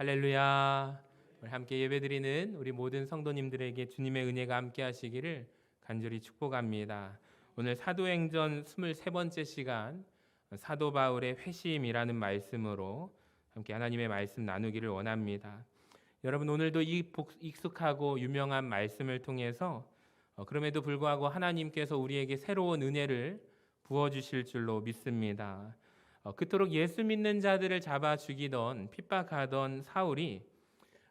할렐루야. 우리 함께 예배드리는 우리 모든 성도님들에게 주님의 은혜가 함께 하시기를 간절히 축복합니다. 오늘 사도행전 23번째 시간 사도 바울의 회심이라는 말씀으로 함께 하나님의 말씀 나누기를 원합니다. 여러분, 오늘도 이 익숙하고 유명한 말씀을 통해서 그럼에도 불구하고 하나님께서 우리에게 새로운 은혜를 부어주실 줄로 믿습니다. 그토록 예수 믿는 자들을 잡아 죽이던 핍박하던 사울이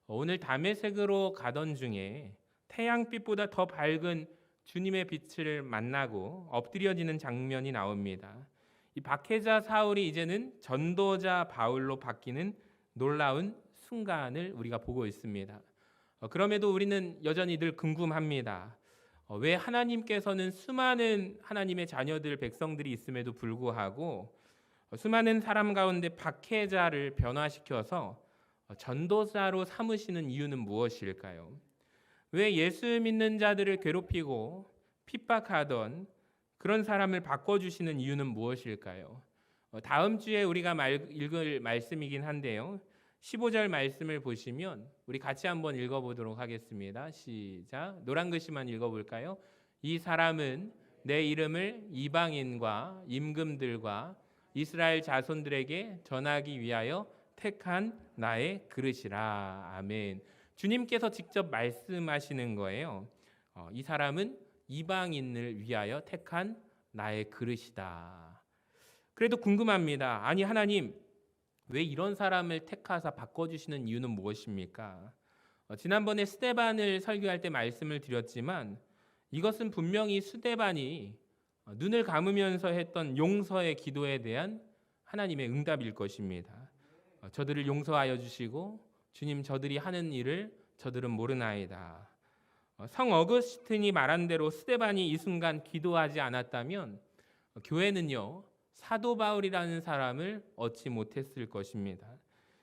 오늘 다메섹으로 가던 중에 태양빛보다 더 밝은 주님의 빛을 만나고 엎드려지는 장면이 나옵니다. 이 박해자 사울이 이제는 전도자 바울로 바뀌는 놀라운 순간을 우리가 보고 있습니다. 그럼에도 우리는 여전히 늘 궁금합니다. 왜 하나님께서는 수많은 하나님의 자녀들 백성들이 있음에도 불구하고 수많은 사람 가운데 박해자를 변화시켜서 전도자로 삼으시는 이유는 무엇일까요? 왜 예수 믿는 자들을 괴롭히고 핍박하던 그런 사람을 바꿔주시는 이유는 무엇일까요? 다음 주에 우리가 읽을 말씀이긴 한데요. 15절 말씀을 보시면 우리 같이 한번 읽어보도록 하겠습니다. 시작. 노란 글씨만 읽어볼까요? 이 사람은 내 이름을 이방인과 임금들과 이스라엘 자손들에게 전하기 위하여 택한 나의 그릇이라. 아멘. 주님께서 직접 말씀하시는 거예요. 이 사람은 이방인을 위하여 택한 나의 그릇이다. 그래도 궁금합니다. 아니 하나님, 왜 이런 사람을 택하사 바꿔주시는 이유는 무엇입니까? 지난번에 스데반을 설교할 때 말씀을 드렸지만 이것은 분명히 스데반이 눈을 감으면서 했던 용서의 기도에 대한 하나님의 응답일 것입니다. 저들을 용서하여 주시고 주님, 저들이 하는 일을 저들은 모르나이다. 성 어거스틴이 말한 대로 스데반이 이 순간 기도하지 않았다면 교회는요, 사도 바울이라는 사람을 얻지 못했을 것입니다.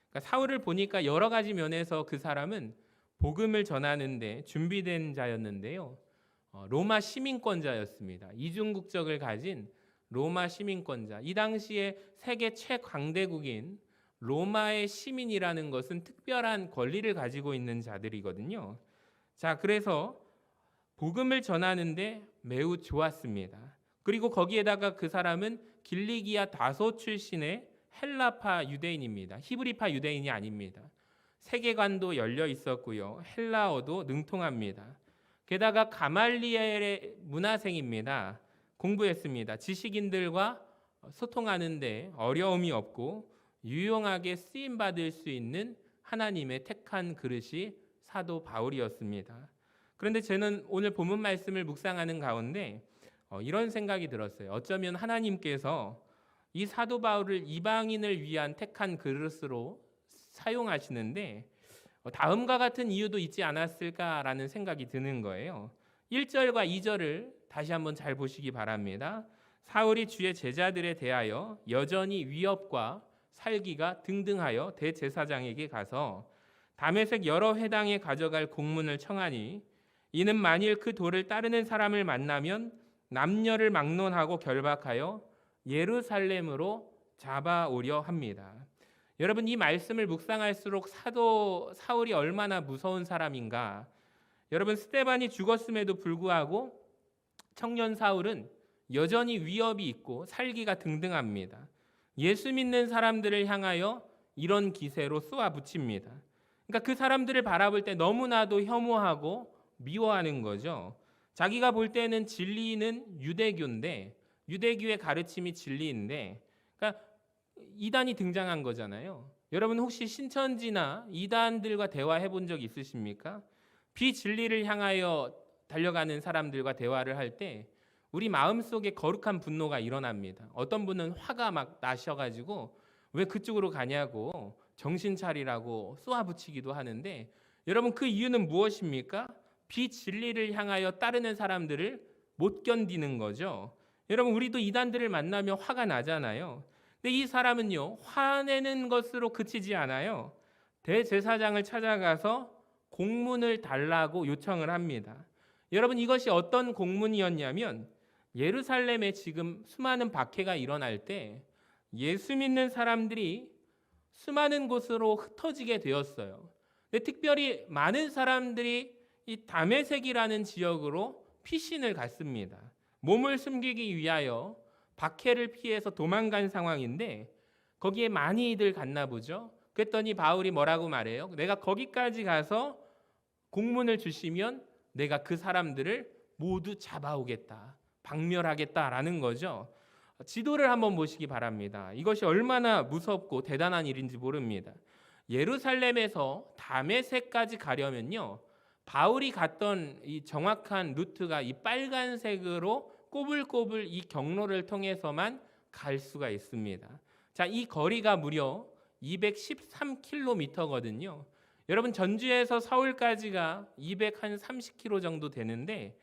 그러니까 사울을 보니까 여러 가지 면에서 그 사람은 복음을 전하는데 준비된 자였는데요, 로마 시민권자였습니다. 이중 국적을 가진 로마 시민권자. 이 당시에 세계 최강대국인 로마의 시민이라는 것은 특별한 권리를 가지고 있는 자들이거든요. 자, 그래서 복음을 전하는데 매우 좋았습니다. 그리고 거기에다가 그 사람은 길리기아 다소 출신의 헬라파 유대인입니다. 히브리파 유대인이 아닙니다. 세계관도 열려 있었고요, 헬라어도 능통합니다. 게다가 가말리엘의 문화생입니다. 공부했습니다. 지식인들과 소통하는데 어려움이 없고 유용하게 쓰임받을 수 있는 하나님의 택한 그릇이 사도 바울이었습니다. 그런데 저는 오늘 본문 말씀을 묵상하는 가운데 이런 생각이 들었어요. 어쩌면 하나님께서 이 사도 바울을 이방인을 위한 택한 그릇으로 사용하시는데 다음과 같은 이유도 있지 않았을까라는 생각이 드는 거예요. 1절과 2절을 다시 한번 잘 보시기 바랍니다. 사울이 주의 제자들에 대하여 여전히 위협과 살기가 등등하여 대제사장에게 가서 다메섹 여러 회당에 가져갈 공문을 청하니 이는 만일 그 도를 따르는 사람을 만나면 남녀를 막론하고 결박하여 예루살렘으로 잡아오려 합니다. 여러분, 이 말씀을 묵상할수록 사도 사울이 얼마나 무서운 사람인가. 여러분, 스데반이 죽었음에도 불구하고 청년 사울은 여전히 위협이 있고 살기가 등등합니다. 예수 믿는 사람들을 향하여 이런 기세로 쏘아붙입니다. 그러니까 그 사람들을 바라볼 때 너무나도 혐오하고 미워하는 거죠. 자기가 볼 때는 진리는 유대교인데, 유대교의 가르침이 진리인데, 그러니까 이단이 등장한 거잖아요. 여러분, 혹시 신천지나 이단들과 대화해 본 적 있으십니까? 비진리를 향하여 달려가는 사람들과 대화를 할 때 우리 마음속에 거룩한 분노가 일어납니다. 어떤 분은 화가 막 나셔가지고 왜 그쪽으로 가냐고 정신 차리라고 쏘아붙이기도 하는데, 여러분, 그 이유는 무엇입니까? 비진리를 향하여 따르는 사람들을 못 견디는 거죠. 여러분, 우리도 이단들을 만나면 화가 나잖아요. 근데 이 사람은요, 화내는 것으로 그치지 않아요. 대제사장을 찾아가서 공문을 달라고 요청을 합니다. 여러분, 이것이 어떤 공문이었냐면 예루살렘에 지금 수많은 박해가 일어날 때 예수 믿는 사람들이 수많은 곳으로 흩어지게 되었어요. 근데 특별히 많은 사람들이 이 다메섹이라는 지역으로 피신을 갔습니다. 몸을 숨기기 위하여 박해를 피해서 도망간 상황인데 거기에 많이들 갔나 보죠. 그랬더니 바울이 뭐라고 말해요? 내가 거기까지 가서 공문을 주시면 내가 그 사람들을 모두 잡아오겠다, 박멸하겠다라는 거죠. 지도를 한번 보시기 바랍니다. 이것이 얼마나 무섭고 대단한 일인지 모릅니다. 예루살렘에서 다메섹까지 가려면요, 바울이 갔던 이 정확한 루트가 이 빨간색으로 꼬불꼬불 이 경로를 통해서만 갈 수가 있습니다. 자, 이 거리가 무려 213km거든요. 여러분, 전주에서 서울까지가 230km 정도 되는데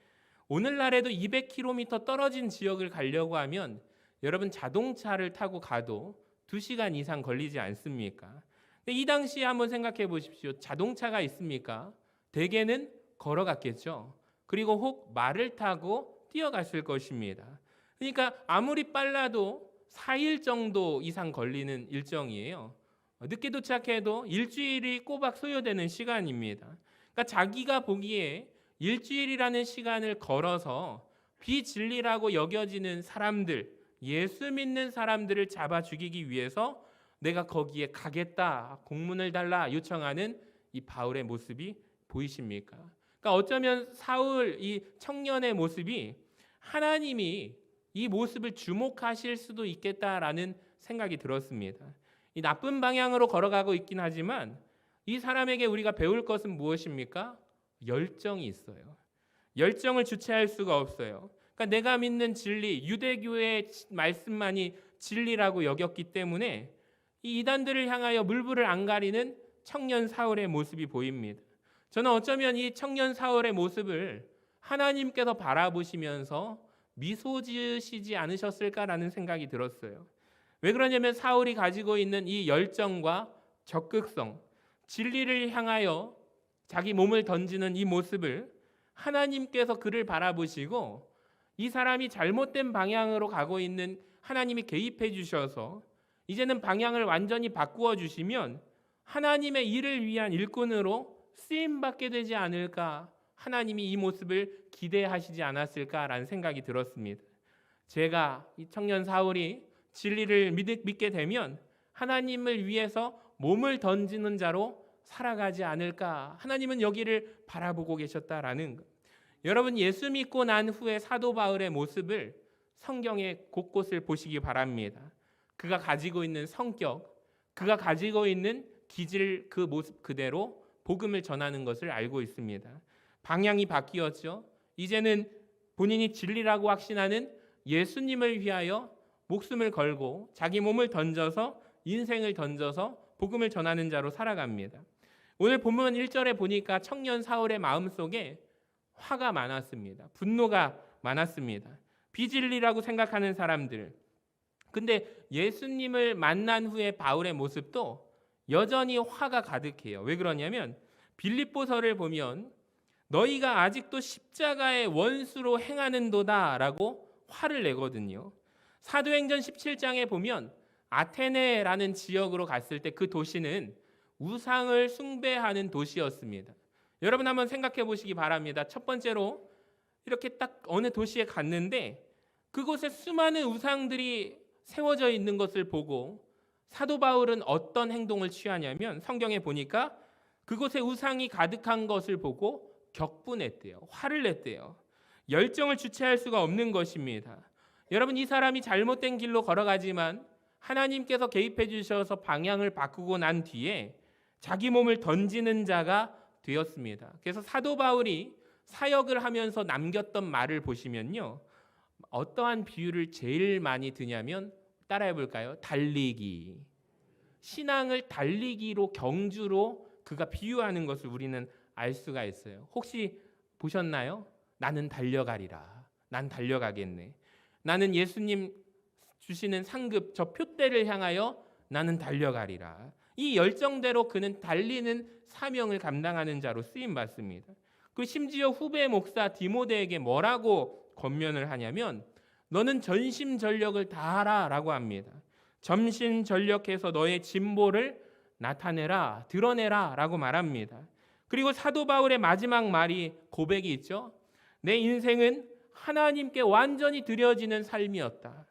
오늘날에도 200km 떨어진 지역을 가려고 하면 여러분 자동차를 타고 가도 2시간 이상 걸리지 않습니까? 근데 이 당시에 한번 생각해 보십시오. 자동차가 있습니까? 대개는 걸어갔겠죠. 그리고 혹 말을 타고 뛰어갔을 것입니다. 그러니까 아무리 빨라도 4일 정도 이상 걸리는 일정이에요. 늦게 도착해도 일주일이 꼬박 소요되는 시간입니다. 그러니까 자기가 보기에 일주일이라는 시간을 걸어서 비진리라고 여겨지는 사람들, 예수 믿는 사람들을 잡아 죽이기 위해서 내가 거기에 가겠다, 공문을 달라 요청하는 이 바울의 모습이 보이십니까? 그러니까 어쩌면 사울 이 청년의 모습이 하나님이 이 모습을 주목하실 수도 있겠다라는 생각이 들었습니다. 이 나쁜 방향으로 걸어가고 있긴 하지만 이 사람에게 우리가 배울 것은 무엇입니까? 열정이 있어요. 열정을 주체할 수가 없어요. 그러니까 내가 믿는 진리, 유대교의 말씀만이 진리라고 여겼기 때문에 이 이단들을 향하여 물불을 안 가리는 청년 사울의 모습이 보입니다. 저는 어쩌면 이 청년 사울의 모습을 하나님께서 바라보시면서 미소 지으시지 않으셨을까라는 생각이 들었어요. 왜 그러냐면 사울이 가지고 있는 이 열정과 적극성, 진리를 향하여 자기 몸을 던지는 이 모습을 하나님께서 그를 바라보시고 이 사람이 잘못된 방향으로 가고 있는 하나님이 개입해 주셔서 이제는 방향을 완전히 바꾸어 주시면 하나님의 일을 위한 일꾼으로 쓰임받게 되지 않을까, 하나님이 이 모습을 기대하시지 않았을까라는 생각이 들었습니다. 제가 이 청년 사울이 진리를 믿게 되면 하나님을 위해서 몸을 던지는 자로 살아가지 않을까, 하나님은 여기를 바라보고 계셨다라는 것. 여러분, 예수 믿고 난 후에 사도 바울의 모습을 성경의 곳곳을 보시기 바랍니다. 그가 가지고 있는 성격, 그가 가지고 있는 기질, 그 모습 그대로 복음을 전하는 것을 알고 있습니다. 방향이 바뀌었죠. 이제는 본인이 진리라고 확신하는 예수님을 위하여 목숨을 걸고 자기 몸을 던져서, 인생을 던져서 복음을 전하는 자로 살아갑니다. 오늘 본문 1절에 보니까 청년 사울의 마음속에 화가 많았습니다. 분노가 많았습니다. 비진리라고 생각하는 사람들. 근데 예수님을 만난 후에 바울의 모습도 여전히 화가 가득해요. 왜 그러냐면 빌립보서를 보면 너희가 아직도 십자가의 원수로 행하는도다라고 화를 내거든요. 사도행전 17장에 보면 아테네라는 지역으로 갔을 때 그 도시는 우상을 숭배하는 도시였습니다. 여러분 한번 생각해 보시기 바랍니다. 첫 번째로 이렇게 딱 어느 도시에 갔는데 그곳에 수많은 우상들이 세워져 있는 것을 보고 사도 바울은 어떤 행동을 취하냐면 성경에 보니까 그곳에 우상이 가득한 것을 보고 격분했대요. 화를 냈대요. 열정을 주체할 수가 없는 것입니다. 여러분, 이 사람이 잘못된 길로 걸어가지만 하나님께서 개입해 주셔서 방향을 바꾸고 난 뒤에 자기 몸을 던지는 자가 되었습니다. 그래서 사도 바울이 사역을 하면서 남겼던 말을 보시면요, 어떠한 비유를 제일 많이 드냐면 따라해 볼까요? 달리기. 신앙을 달리기로, 경주로 그가 비유하는 것을 우리는 알 수가 있어요. 혹시 보셨나요? 나는 달려가리라. 난 달려가겠네. 나는 예수님 주시는 상급 저 표대를 향하여 나는 달려가리라. 이 열정대로 그는 달리는 사명을 감당하는 자로 쓰임 받습니다. 그 심지어 후배 목사 디모데에게 뭐라고 권면을 하냐면 너는 전심전력을 다하라라고 합니다. 전심전력해서 너의 진보를 나타내라, 드러내라 라고 말합니다. 그리고 사도 바울의 마지막 말이 고백이 있죠. 내 인생은 하나님께 완전히 드려지는 삶이었다.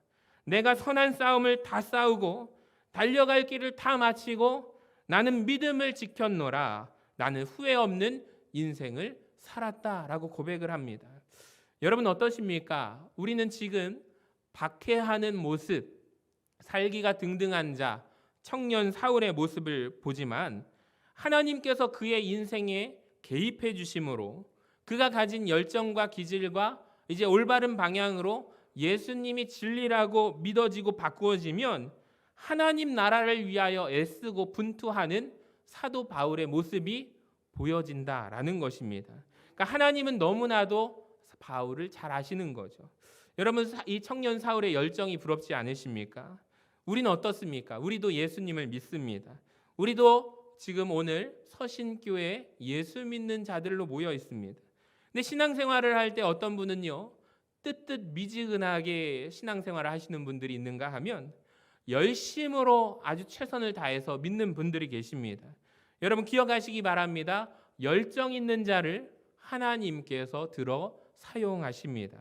내가 선한 싸움을 다 싸우고 달려갈 길을 다 마치고 나는 믿음을 지켰노라. 나는 후회 없는 인생을 살았다라고 고백을 합니다. 여러분 어떠십니까? 우리는 지금 박해하는 모습, 살기가 등등한 자, 청년 사울의 모습을 보지만 하나님께서 그의 인생에 개입해 주심으로 그가 가진 열정과 기질과 이제 올바른 방향으로 예수님이 진리라고 믿어지고 바꾸어지면 하나님 나라를 위하여 애쓰고 분투하는 사도 바울의 모습이 보여진다라는 것입니다. 그러니까 하나님은 너무나도 바울을 잘 아시는 거죠. 여러분 이 청년 사울의 열정이 부럽지 않으십니까? 우리는 어떻습니까? 우리도 예수님을 믿습니다. 우리도 지금 오늘 서신교회에 예수 믿는 자들로 모여 있습니다. 근데 신앙생활을 할 때 어떤 분은요, 뜨뜻 미지근하게 신앙생활을 하시는 분들이 있는가 하면 열심으로 아주 최선을 다해서 믿는 분들이 계십니다. 여러분 기억하시기 바랍니다. 열정 있는 자를 하나님께서 들어 사용하십니다.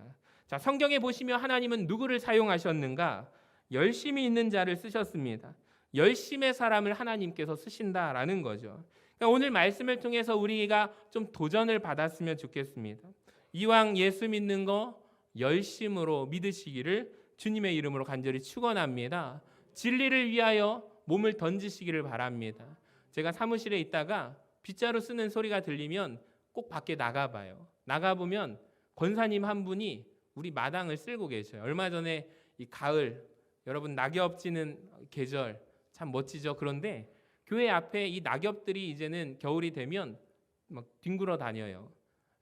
자, 성경에 보시면 하나님은 누구를 사용하셨는가? 열심히 있는 자를 쓰셨습니다. 열심의 사람을 하나님께서 쓰신다라는 거죠. 그러니까 오늘 말씀을 통해서 우리가 좀 도전을 받았으면 좋겠습니다. 이왕 예수 믿는 거 열심으로 믿으시기를 주님의 이름으로 간절히 축원합니다. 진리를 위하여 몸을 던지시기를 바랍니다. 제가 사무실에 있다가 빗자루 쓰는 소리가 들리면 꼭 밖에 나가봐요. 나가보면 권사님 한 분이 우리 마당을 쓸고 계셔요. 얼마 전에 이 가을, 여러분 낙엽 지는 계절 참 멋지죠. 그런데 교회 앞에 이 낙엽들이 이제는 겨울이 되면 막 뒹굴어 다녀요.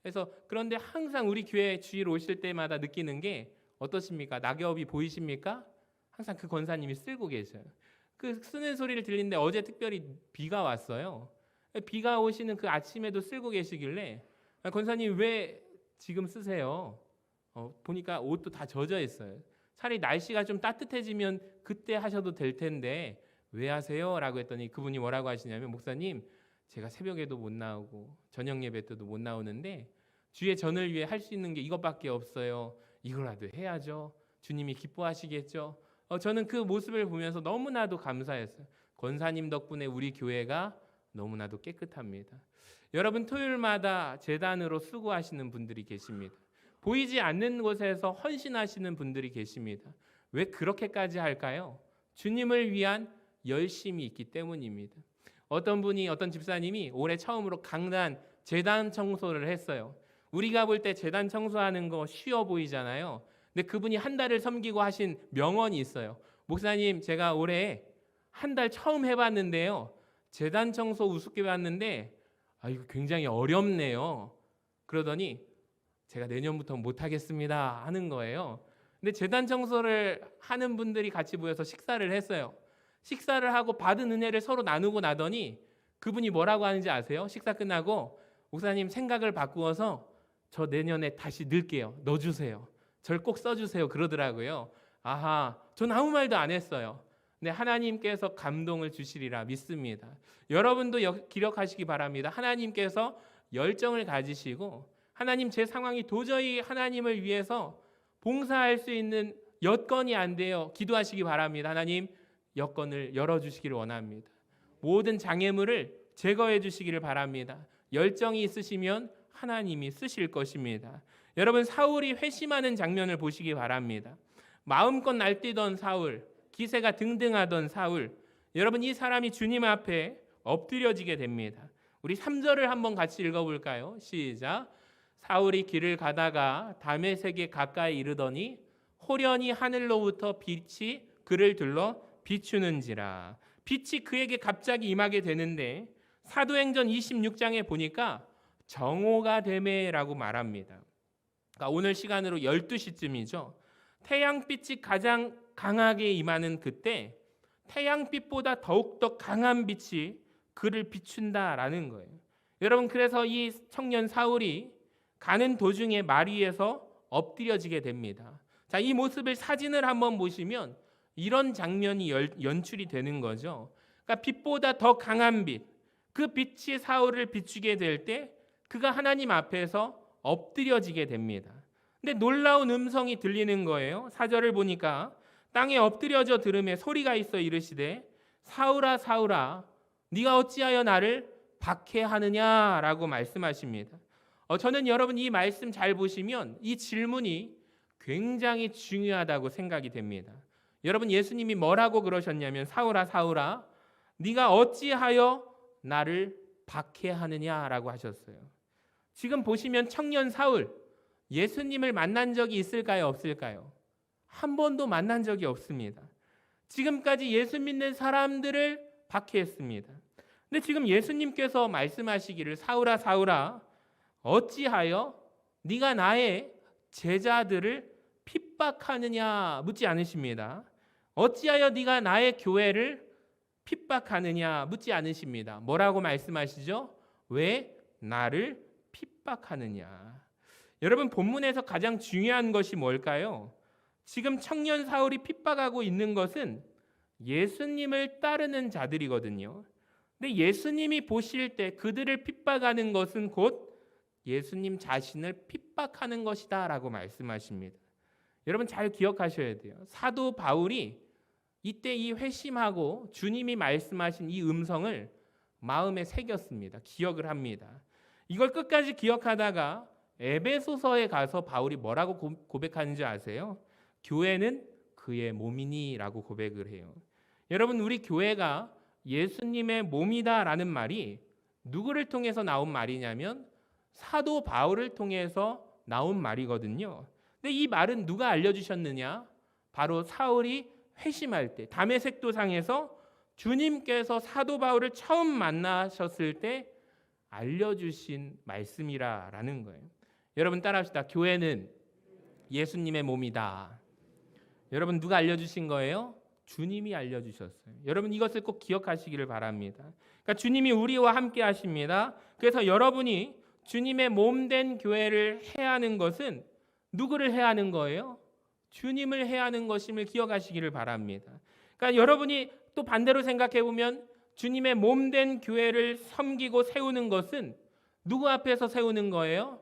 그래서 그런데 항상 우리 교회 주일 오실 때마다 느끼는 게 어떠십니까? 낙엽이 보이십니까? 항상 그 권사님이 쓸고 계셔요. 그 쓰는 소리를 들리는데 어제 특별히 비가 왔어요. 비가 오시는 그 아침에도 쓸고 계시길래 권사님 왜 지금 쓰세요? 보니까 옷도 다 젖어 있어요. 차라리 날씨가 좀 따뜻해지면 그때 하셔도 될 텐데 왜 하세요? 라고 했더니 그분이 뭐라고 하시냐면 목사님 제가 새벽에도 못 나오고 저녁 예배 때도 못 나오는데 주의 전을 위해 할 수 있는 게 이것밖에 없어요. 이거라도 해야죠. 주님이 기뻐하시겠죠. 저는 그 모습을 보면서 너무나도 감사했어요. 권사님 덕분에 우리 교회가 너무나도 깨끗합니다. 여러분 토요일마다 제단으로 수고하시는 분들이 계십니다. 보이지 않는 곳에서 헌신하시는 분들이 계십니다. 왜 그렇게까지 할까요? 주님을 위한 열심이 있기 때문입니다. 어떤 집사님이 올해 처음으로 강단 제단 청소를 했어요. 우리가 볼 때 제단 청소하는 거 쉬워 보이잖아요. 근데 그분이 한 달을 섬기고 하신 명언이 있어요. 목사님 제가 올해 한 달 처음 해봤는데요. 제단 청소 우습게 봤는데 이거 굉장히 어렵네요. 그러더니 제가 내년부터 못하겠습니다 하는 거예요. 근데 제단 청소를 하는 분들이 같이 모여서 식사를 했어요. 식사를 하고 받은 은혜를 서로 나누고 나더니 그분이 뭐라고 하는지 아세요? 식사 끝나고 목사님 생각을 바꾸어서 저 내년에 다시 넣을게요. 넣어주세요. 절 꼭 써주세요. 그러더라고요. 아하, 전 아무 말도 안 했어요. 근데 하나님께서 감동을 주시리라 믿습니다. 여러분도 기억하시기 바랍니다. 하나님께서 열정을 가지시고 하나님 제 상황이 도저히 하나님을 위해서 봉사할 수 있는 여건이 안 돼요. 기도하시기 바랍니다. 하나님 여건을 열어주시기를 원합니다. 모든 장애물을 제거해 주시기를 바랍니다. 열정이 있으시면 하나님이 쓰실 것입니다. 여러분 사울이 회심하는 장면을 보시기 바랍니다. 마음껏 날뛰던 사울, 기세가 등등하던 사울, 여러분 이 사람이 주님 앞에 엎드려지게 됩니다. 우리 3절을 한번 같이 읽어볼까요? 시작. 사울이 길을 가다가 다메섹에 가까이 이르더니 호련히 하늘로부터 빛이 그를 둘러 비추는지라. 빛이 그에게 갑자기 임하게 되는데 사도행전 26장에 보니까 정오가 되매라고 말합니다. 그러니까 오늘 시간으로 12시쯤이죠. 태양빛이 가장 강하게 임하는 그때 태양빛보다 더욱더 강한 빛이 그를 비춘다라는 거예요. 여러분 그래서 이 청년 사울이 가는 도중에 말 위에서 엎드려지게 됩니다. 자, 이 모습을 사진을 한번 보시면 이런 장면이 연출이 되는 거죠. 그러니까 빛보다 더 강한 빛, 그 빛이 사울을 비추게 될 때 그가 하나님 앞에서 엎드려지게 됩니다. 근데 놀라운 음성이 들리는 거예요. 4절을 보니까 땅에 엎드려져 들음에 소리가 있어 이르시되 사울아 사울아 네가 어찌하여 나를 박해하느냐라고 말씀하십니다. 저는 여러분 이 말씀 잘 보시면 이 질문이 굉장히 중요하다고 생각이 됩니다. 여러분 예수님이 뭐라고 그러셨냐면 사울아 사울아 네가 어찌하여 나를 박해하느냐라고 하셨어요. 지금 보시면 청년 사울 예수님을 만난 적이 있을까요? 없을까요? 한 번도 만난 적이 없습니다. 지금까지 예수 믿는 사람들을 박해했습니다. 근데 지금 예수님께서 말씀하시기를 사울아 사울아 어찌하여 네가 나의 제자들을 핍박하느냐 묻지 않으십니다. 어찌하여 네가 나의 교회를 핍박하느냐 묻지 않으십니다. 뭐라고 말씀하시죠? 왜 나를 핍박하느냐. 여러분 본문에서 가장 중요한 것이 뭘까요? 지금 청년 사울이 핍박하고 있는 것은 예수님을 따르는 자들이거든요. 근데 예수님이 보실 때 그들을 핍박하는 것은 곧 예수님 자신을 핍박하는 것이다 라고 말씀하십니다. 여러분 잘 기억하셔야 돼요. 사도 바울이 이때 이 회심하고 주님이 말씀하신 이 음성을 마음에 새겼습니다. 기억을 합니다. 이걸 끝까지 기억하다가 에베소서에 가서 바울이 뭐라고 고백하는지 아세요? 교회는 그의 몸이니라고 고백을 해요. 여러분 우리 교회가 예수님의 몸이다라는 말이 누구를 통해서 나온 말이냐면 사도 바울을 통해서 나온 말이거든요. 근데 이 말은 누가 알려주셨느냐? 바로 사울이 회심할 때 다메섹 도상에서 주님께서 사도 바울을 처음 만나셨을 때 알려주신 말씀이라는 거예요. 여러분 따라합시다. 교회는 예수님의 몸이다. 여러분 누가 알려주신 거예요? 주님이 알려주셨어요. 여러분 이것을 꼭 기억하시기를 바랍니다. 그러니까 주님이 우리와 함께 하십니다. 그래서 여러분이 주님의 몸된 교회를 해야 하는 것은 누구를 해야 하는 거예요? 주님을 해야 하는 것임을 기억하시기를 바랍니다. 그러니까 여러분이 또 반대로 생각해 보면 주님의 몸된 교회를 섬기고 세우는 것은 누구 앞에서 세우는 거예요?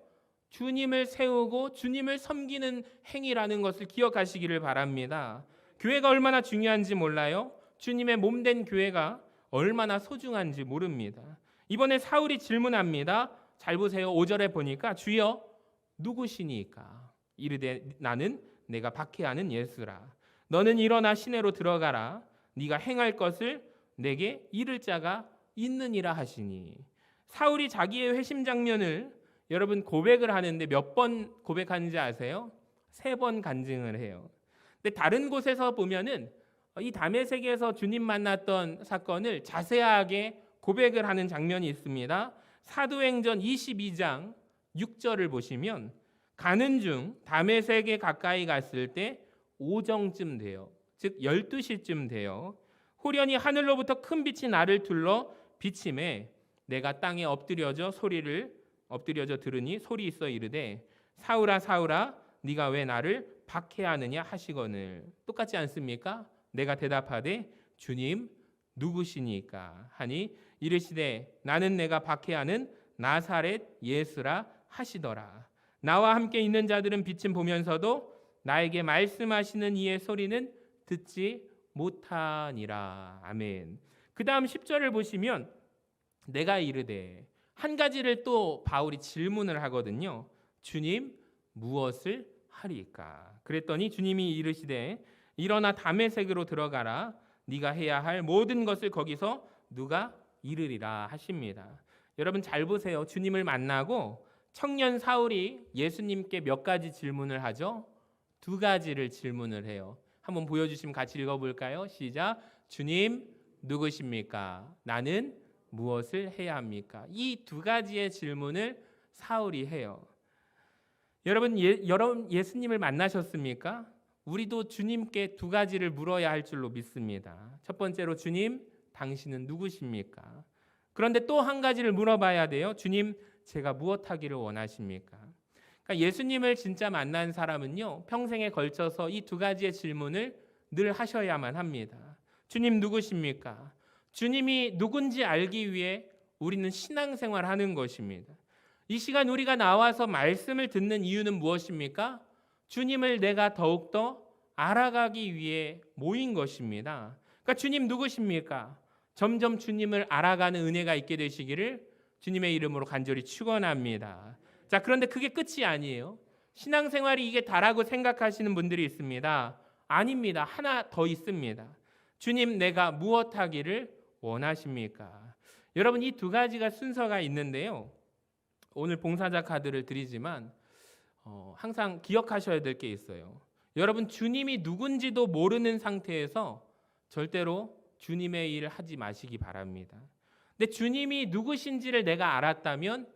주님을 세우고 주님을 섬기는 행위라는 것을 기억하시기를 바랍니다. 교회가 얼마나 중요한지 몰라요? 주님의 몸된 교회가 얼마나 소중한지 모릅니다. 이번에 사울이 질문합니다. 잘 보세요. 5절에 보니까 주여 누구시니까? 이르되 나는 내가 박해하는 예수라. 너는 일어나 시내로 들어가라. 네가 행할 것을 내게 이를 자가 있느니라 하시니. 사울이 자기의 회심 장면을 여러분 고백을 하는데 몇 번 고백하는지 아세요? 3번 간증을 해요. 근데 다른 곳에서 보면은 이 다메섹에서 주님 만났던 사건을 자세하게 고백을 하는 장면이 있습니다. 사도행전 22장 6절을 보시면 가는 중 다메섹에 가까이 갔을 때 오정쯤 돼요. 즉 12시쯤 돼요. 호련히 하늘로부터 큰 빛이 나를 둘러 비침에 내가 땅에 엎드려져 들으니 소리 있어 이르되 사울아 사울아 네가 왜 나를 박해하느냐 하시거늘. 똑같지 않습니까? 내가 대답하되 주님 누구시니까 하니 이르시되 나는 내가 박해하는 나사렛 예수라 하시더라. 나와 함께 있는 자들은 빛을 보면서도 나에게 말씀하시는 이의 소리는 듣지 못하니라. 아멘. 그 다음 10절을 보시면 내가 이르되 한 가지를 또 바울이 질문을 하거든요. 주님 무엇을 하리까? 그랬더니 주님이 이르시되 일어나 다메섹으로 들어가라. 네가 해야 할 모든 것을 거기서 누가 이르리라 하십니다. 여러분 잘 보세요. 주님을 만나고 청년 사울이 예수님께 몇 가지 질문을 하죠? 2가지를 질문을 해요. 한번 보여주시면 같이 읽어볼까요? 시작. 주님 누구십니까? 나는 무엇을 해야 합니까? 이 2가지의 질문을 사울이 해요. 여러분 예수님을 만나셨습니까? 우리도 주님께 2가지를 물어야 할 줄로 믿습니다. 첫 번째로 주님 당신은 누구십니까? 그런데 또 한 가지를 물어봐야 돼요. 주님 제가 무엇 하기를 원하십니까? 그러니까 예수님을 진짜 만난 사람은요 평생에 걸쳐서 이 2가지의 질문을 늘 하셔야만 합니다. 주님 누구십니까? 주님이 누군지 알기 위해 우리는 신앙생활을 하는 것입니다. 이 시간 우리가 나와서 말씀을 듣는 이유는 무엇입니까? 주님을 내가 더욱더 알아가기 위해 모인 것입니다. 그러니까 주님 누구십니까? 점점 주님을 알아가는 은혜가 있게 되시기를 주님의 이름으로 간절히 축원합니다. 자, 그런데 그게 끝이 아니에요. 신앙생활이 이게 다라고 생각하시는 분들이 있습니다. 아닙니다. 하나 더 있습니다. 주님, 내가 무엇하기를 원하십니까? 여러분, 이 두 가지가 순서가 있는데요. 오늘 봉사자 카드를 드리지만 항상 기억하셔야 될 게 있어요. 여러분, 주님이 누군지도 모르는 상태에서 절대로 주님의 일을 하지 마시기 바랍니다. 근데 주님이 누구신지를 내가 알았다면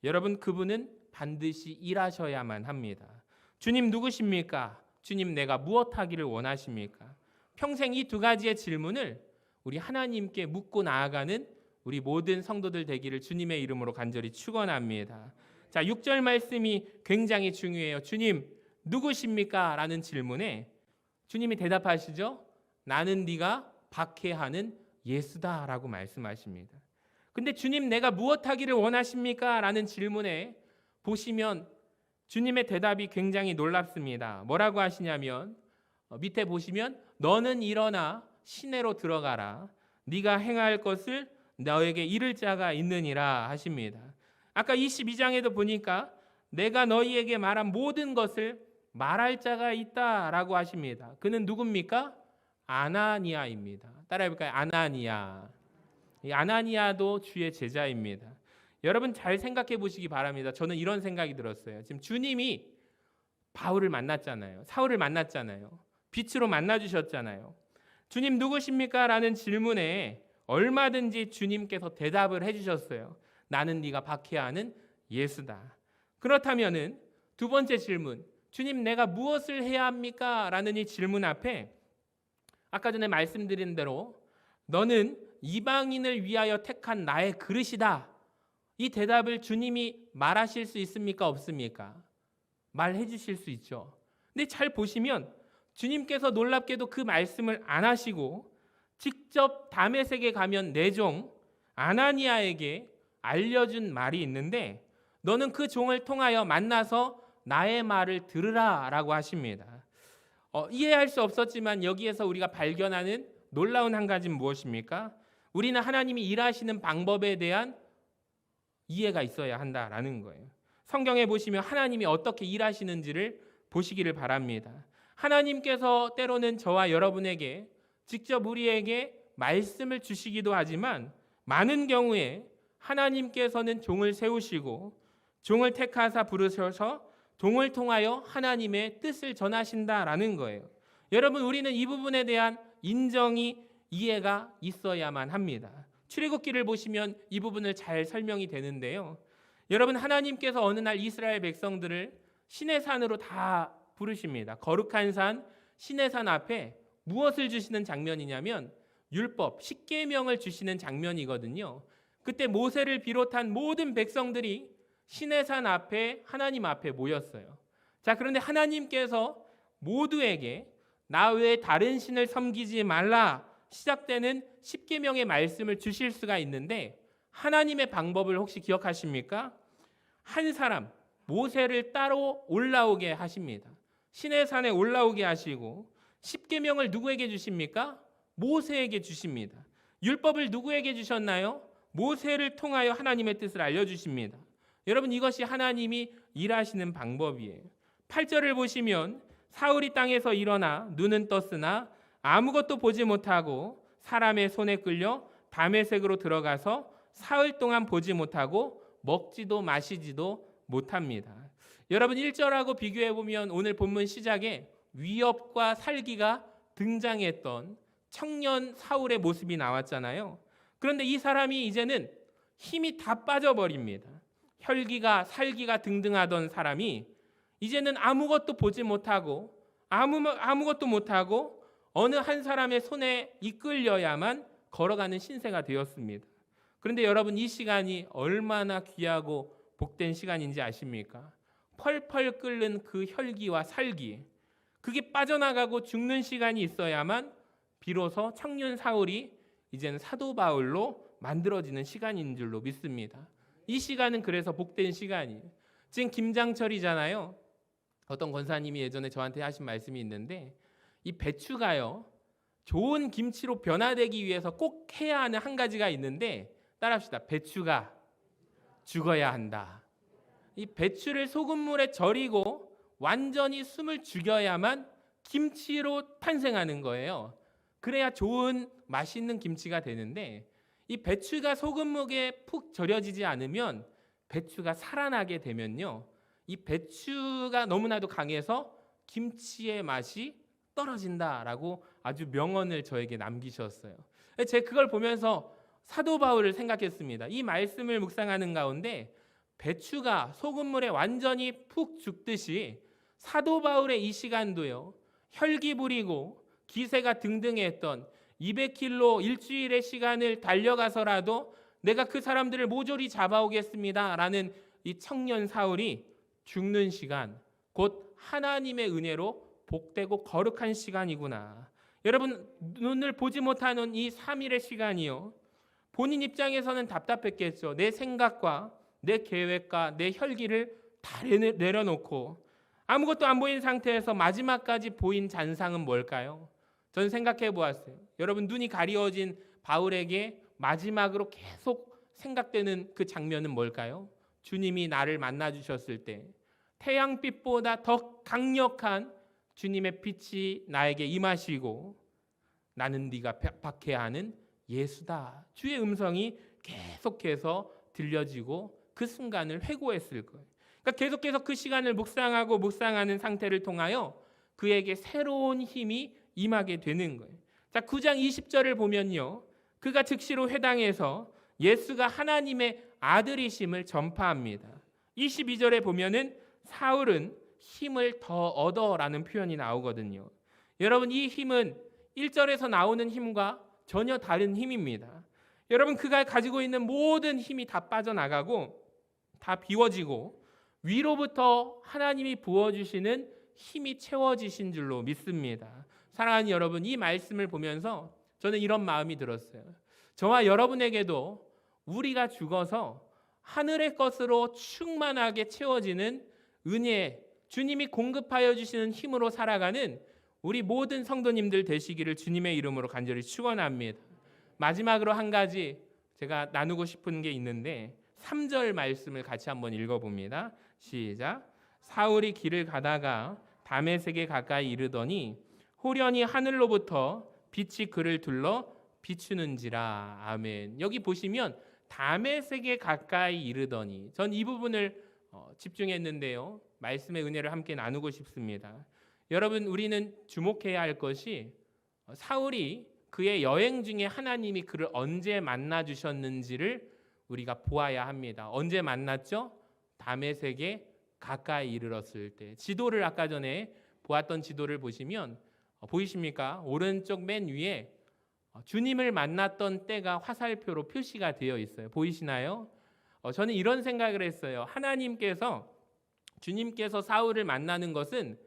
여러분, 그분은 반드시 일하셔야만 합니다. 주님 누구십니까? 주님, 내가 무엇하기를 원하십니까? 평생 이 두 가지의 질문을 우리 하나님께 묻고 나아가는 우리 모든 성도들 되기를 주님의 이름으로 간절히 축원합니다. 자, 6절 말씀이 굉장히 중요해요. 주님 누구십니까? 라는 질문에 주님이 대답하시죠. 나는 네가 박해하는 예수다 라고 말씀하십니다. 근데 주님, 내가 무엇하기를 원하십니까? 라는 질문에 보시면 주님의 대답이 굉장히 놀랍습니다. 뭐라고 하시냐면 밑에 보시면 너는 일어나 시내로 들어가라. 네가 행할 것을 너에게 이를 자가 있느니라 하십니다. 아까 22장에도 보니까 내가 너희에게 말한 모든 것을 말할 자가 있다라고 하십니다. 그는 누굽니까? 아나니아입니다. 따라해볼까요? 아나니아. 이 아나니아도 주의 제자입니다. 여러분 잘 생각해 보시기 바랍니다. 저는 이런 생각이 들었어요. 지금 주님이 바울을 만났잖아요. 사울을 만났잖아요. 빛으로 만나주셨잖아요. 주님 누구십니까? 라는 질문에 얼마든지 주님께서 대답을 해주셨어요. 나는 네가 박해하는 예수다. 그렇다면은 두 번째 질문, 주님 내가 무엇을 해야 합니까? 라는 이 질문 앞에 아까 전에 말씀드린 대로 너는 이방인을 위하여 택한 나의 그릇이다. 이 대답을 주님이 말하실 수 있습니까? 없습니까? 말해 주실 수 있죠. 근데 잘 보시면 주님께서 놀랍게도 그 말씀을 안 하시고 직접 다메섹에 가면 내 종 아나니아에게 알려준 말이 있는데 너는 그 종을 통하여 만나서 나의 말을 들으라 라고 하십니다. 이해할 수 없었지만 여기에서 우리가 발견하는 놀라운 한 가지는 무엇입니까? 우리는 하나님이 일하시는 방법에 대한 이해가 있어야 한다라는 거예요. 성경에 보시면 하나님이 어떻게 일하시는지를 보시기를 바랍니다. 하나님께서 때로는 저와 여러분에게 직접 우리에게 말씀을 주시기도 하지만 많은 경우에 하나님께서는 종을 세우시고 종을 택하사 부르셔서 종을 통하여 하나님의 뜻을 전하신다라는 거예요. 여러분 우리는 이 부분에 대한 인정이 이해가 있어야만 합니다. 출애굽기를 보시면 이 부분을 잘 설명이 되는데요. 여러분 하나님께서 어느 날 이스라엘 백성들을 시내산으로 다 부르십니다. 거룩한 산 시내산 앞에 무엇을 주시는 장면이냐면 율법, 십계명을 주시는 장면이거든요. 그때 모세를 비롯한 모든 백성들이 시내산 앞에 하나님 앞에 모였어요. 자, 그런데 하나님께서 모두에게 나 외에 다른 신을 섬기지 말라 시작되는 십계명의 말씀을 주실 수가 있는데 하나님의 방법을 혹시 기억하십니까? 한 사람 모세를 따로 올라오게 하십니다. 시내산에 올라오게 하시고 십계명을 누구에게 주십니까? 모세에게 주십니다. 율법을 누구에게 주셨나요? 모세를 통하여 하나님의 뜻을 알려주십니다. 여러분 이것이 하나님이 일하시는 방법이에요. 8절을 보시면 사울이 땅에서 일어나 눈은 떴으나 아무것도 보지 못하고 사람의 손에 끌려 다메섹으로 들어가서 사흘 동안 보지 못하고 먹지도 마시지도 못합니다. 여러분 1절하고 비교해 보면 오늘 본문 시작에 위협과 살기가 등장했던 청년 사울의 모습이 나왔잖아요. 그런데 이 사람이 이제는 힘이 다 빠져버립니다. 혈기가 살기가 등등하던 사람이 이제는 아무것도 보지 못하고 아무것도 못하고 어느 한 사람의 손에 이끌려야만 걸어가는 신세가 되었습니다. 그런데 여러분 이 시간이 얼마나 귀하고 복된 시간인지 아십니까? 펄펄 끓는 그 혈기와 살기, 그게 빠져나가고 죽는 시간이 있어야만 비로소 청년 사울이 이제는 사도 바울로 만들어지는 시간인 줄로 믿습니다. 이 시간은 그래서 복된 시간이에요. 지금 김장철이잖아요. 어떤 권사님이 예전에 저한테 하신 말씀이 있는데, 이 배추가요, 좋은 김치로 변화되기 위해서 꼭 해야 하는 한 가지가 있는데, 따라합시다. 배추가 죽어야 한다. 이 배추를 소금물에 절이고 완전히 숨을 죽여야만 김치로 탄생하는 거예요. 그래야 좋은 맛있는 김치가 되는데, 이 배추가 소금물에 푹 절여지지 않으면, 배추가 살아나게 되면요, 이 배추가 너무나도 강해서 김치의 맛이 떨어진다라고 아주 명언을 저에게 남기셨어요. 제가 그걸 보면서 사도 바울을 생각했습니다. 이 말씀을 묵상하는 가운데 배추가 소금물에 완전히 푹 죽듯이 사도 바울의 이 시간도요, 혈기 부리고 기세가 등등했던 200km 일주일의 시간을 달려가서라도 내가 그 사람들을 모조리 잡아오겠습니다라는 이 청년 사울이 죽는 시간, 곧 하나님의 은혜로 복되고 거룩한 시간이구나. 여러분, 눈을 보지 못하는 이 3일의 시간이요, 본인 입장에서는 답답했겠죠. 내 생각과 내 계획과 내 혈기를 다 내려놓고 아무것도 안 보인 상태에서 마지막까지 보인 잔상은 뭘까요? 저는 생각해 보았어요. 여러분, 눈이 가리워진 바울에게 마지막으로 계속 생각되는 그 장면은 뭘까요? 주님이 나를 만나 주셨을 때 태양빛보다 더 강력한 주님의 빛이 나에게 임하시고, 나는 네가 박해하는 예수다. 주의 음성이 계속해서 들려지고 그 순간을 회고했을 거예요. 그러니까 계속해서 그 시간을 묵상하는 상태를 통하여 그에게 새로운 힘이 임하게 되는 거예요. 자, 9장 20절을 보면요, 그가 즉시로 회당에서 예수가 하나님의 아들이심을 전파합니다. 22절에 보면은 사울은 힘을 더 얻어라는 표현이 나오거든요. 여러분, 이 힘은 1절에서 나오는 힘과 전혀 다른 힘입니다. 여러분, 그가 가지고 있는 모든 힘이 다 빠져나가고 다 비워지고 위로부터 하나님이 부어주시는 힘이 채워지신 줄로 믿습니다. 사랑하는 여러분, 이 말씀을 보면서 저는 이런 마음이 들었어요. 저와 여러분에게도 우리가 죽어서 하늘의 것으로 충만하게 채워지는 은혜, 주님이 공급하여 주시는 힘으로 살아가는 우리 모든 성도님들 되시기를 주님의 이름으로 간절히 축원합니다. 마지막으로 한 가지 제가 나누고 싶은 게 있는데 3절 말씀을 같이 한번 읽어봅니다. 시작. 사울이 길을 가다가 다메섹에 가까이 이르더니 호련히 하늘로부터 빛이 그를 둘러 비추는지라. 아멘. 여기 보시면 다메섹에 가까이 이르더니, 전 이 부분을 집중했는데요, 말씀의 은혜를 함께 나누고 싶습니다. 여러분, 우리는 주목해야 할 것이 사울이 그의 여행 중에 하나님이 그를 언제 만나 주셨는지를 우리가 보아야 합니다. 언제 만났죠? 다메섹에 가까이 이르렀을 때. 지도를 아까 전에 보았던 지도를 보시면 보이십니까? 오른쪽 맨 위에 주님을 만났던 때가 화살표로 표시가 되어 있어요. 보이시나요? 저는 이런 생각을 했어요. 주님께서 사울을 만나는 것은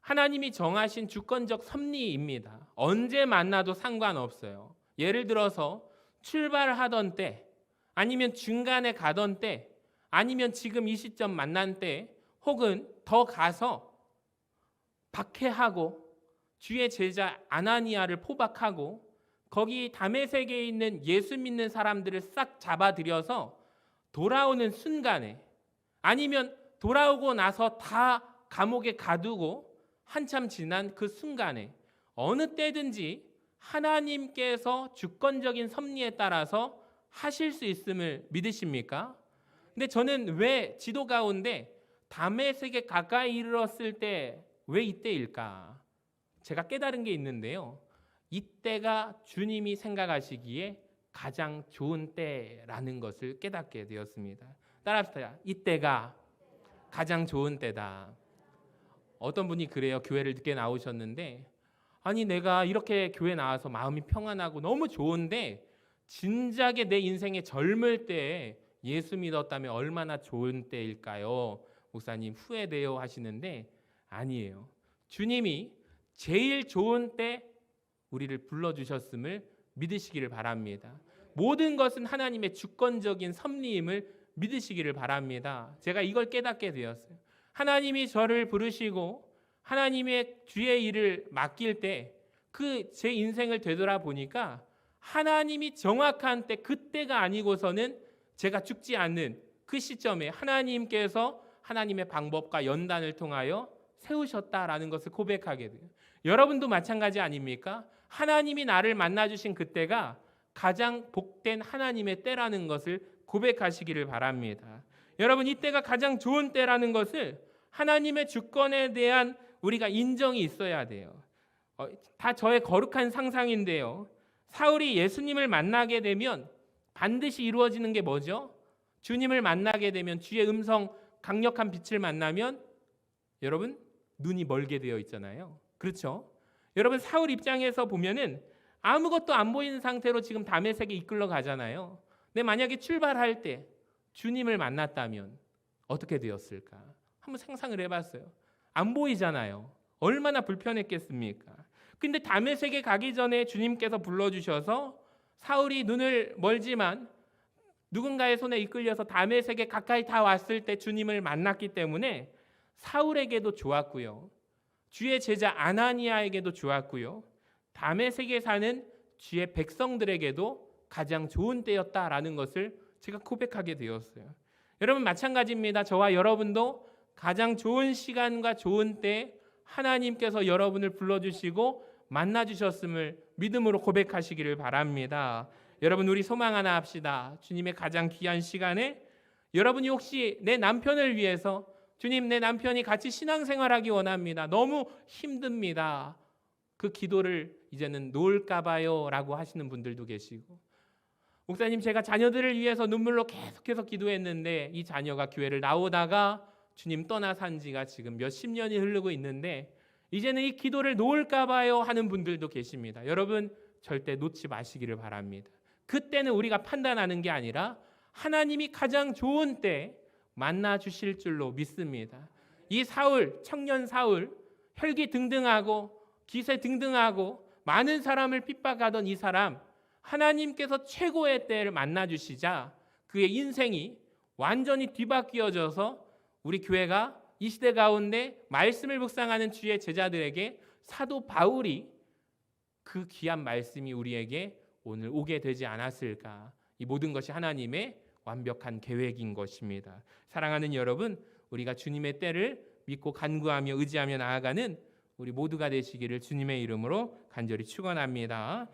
하나님이 정하신 주권적 섭리입니다. 언제 만나도 상관없어요. 예를 들어서 출발하던 때, 아니면 중간에 가던 때, 아니면 지금 이 시점 만난 때, 혹은 더 가서 박해하고 주의 제자 아나니아를 포박하고 거기 다메섹에 있는 예수 믿는 사람들을 싹 잡아들여서 돌아오는 순간에, 아니면 돌아오고 나서 다 감옥에 가두고 한참 지난 그 순간에, 어느 때든지 하나님께서 주권적인 섭리에 따라서 하실 수 있음을 믿으십니까? 근데 저는 왜 지도 가운데 다메섹에 가까이 이르렀을 때 왜 이때일까? 제가 깨달은 게 있는데요, 이때가 주님이 생각하시기에 가장 좋은 때라는 것을 깨닫게 되었습니다. 따라합시다. 이때가 가장 좋은 때다. 어떤 분이 그래요. 교회를 늦게 나오셨는데, 아니 내가 이렇게 교회 나와서 마음이 평안하고 너무 좋은데 진작에 내 인생의 젊을 때에 예수 믿었다면 얼마나 좋은 때일까요? 목사님 후회돼요 하시는데, 아니에요. 주님이 제일 좋은 때 우리를 불러주셨음을 믿으시기를 바랍니다. 모든 것은 하나님의 주권적인 섭리임을 믿으시기를 바랍니다. 제가 이걸 깨닫게 되었어요. 하나님이 저를 부르시고 하나님의 주의 일을 맡길 때 그 제 인생을 되돌아보니까 하나님이 정확한 때, 그때가 아니고서는 제가 죽지 않는 그 시점에 하나님께서 하나님의 방법과 연단을 통하여 세우셨다라는 것을 고백하게 돼요. 여러분도 마찬가지 아닙니까? 하나님이 나를 만나주신 그때가 가장 복된 하나님의 때라는 것을 고백하시기를 바랍니다. 여러분, 이때가 가장 좋은 때라는 것을 하나님의 주권에 대한 우리가 인정이 있어야 돼요. 다 저의 거룩한 상상인데요. 사울이 예수님을 만나게 되면 반드시 이루어지는 게 뭐죠? 주님을 만나게 되면, 주의 음성, 강력한 빛을 만나면 여러분 눈이 멀게 되어 있잖아요. 그렇죠? 여러분, 사울 입장에서 보면은 아무것도 안 보이는 상태로 지금 다메섹에 이끌러 가잖아요. 근데 만약에 출발할 때 주님을 만났다면 어떻게 되었을까? 한번 상상을 해봤어요. 안 보이잖아요. 얼마나 불편했겠습니까? 근데 다메섹에 가기 전에 주님께서 불러주셔서 사울이 눈을 멀지만 누군가의 손에 이끌려서 다메섹에 가까이 다 왔을 때 주님을 만났기 때문에 사울에게도 좋았고요, 주의 제자 아나니아에게도 좋았고요, 다메섹에 사는 주의 백성들에게도 가장 좋은 때였다라는 것을 제가 고백하게 되었어요. 여러분, 마찬가지입니다. 저와 여러분도 가장 좋은 시간과 좋은 때 하나님께서 여러분을 불러주시고 만나주셨음을 믿음으로 고백하시기를 바랍니다. 여러분, 우리 소망 하나 합시다. 주님의 가장 귀한 시간에 여러분이 혹시 내 남편을 위해서, 주님, 내 남편이 같이 신앙생활하기 원합니다, 너무 힘듭니다, 그 기도를 이제는 놓을까 봐요 라고 하시는 분들도 계시고, 목사님, 제가 자녀들을 위해서 눈물로 계속해서 기도했는데 이 자녀가 교회를 나오다가 주님 떠나 산 지가 지금 몇십 년이 흐르고 있는데 이제는 이 기도를 놓을까 봐요 하는 분들도 계십니다. 여러분, 절대 놓지 마시기를 바랍니다. 그때는 우리가 판단하는 게 아니라 하나님이 가장 좋은 때 만나 주실 줄로 믿습니다. 이 사울, 청년 사울, 혈기 등등하고 기세 등등하고 많은 사람을 핍박하던 이 사람, 하나님께서 최고의 때를 만나 주시자 그의 인생이 완전히 뒤바뀌어져서 우리 교회가 이 시대 가운데 말씀을 묵상하는 주의 제자들에게 사도 바울이 그 귀한 말씀이 우리에게 오늘 오게 되지 않았을까? 이 모든 것이 하나님의 완벽한 계획인 것입니다. 사랑하는 여러분, 우리가 주님의 때를 믿고 간구하며 의지하며 나아가는 우리 모두가 되시기를 주님의 이름으로 간절히 축원합니다.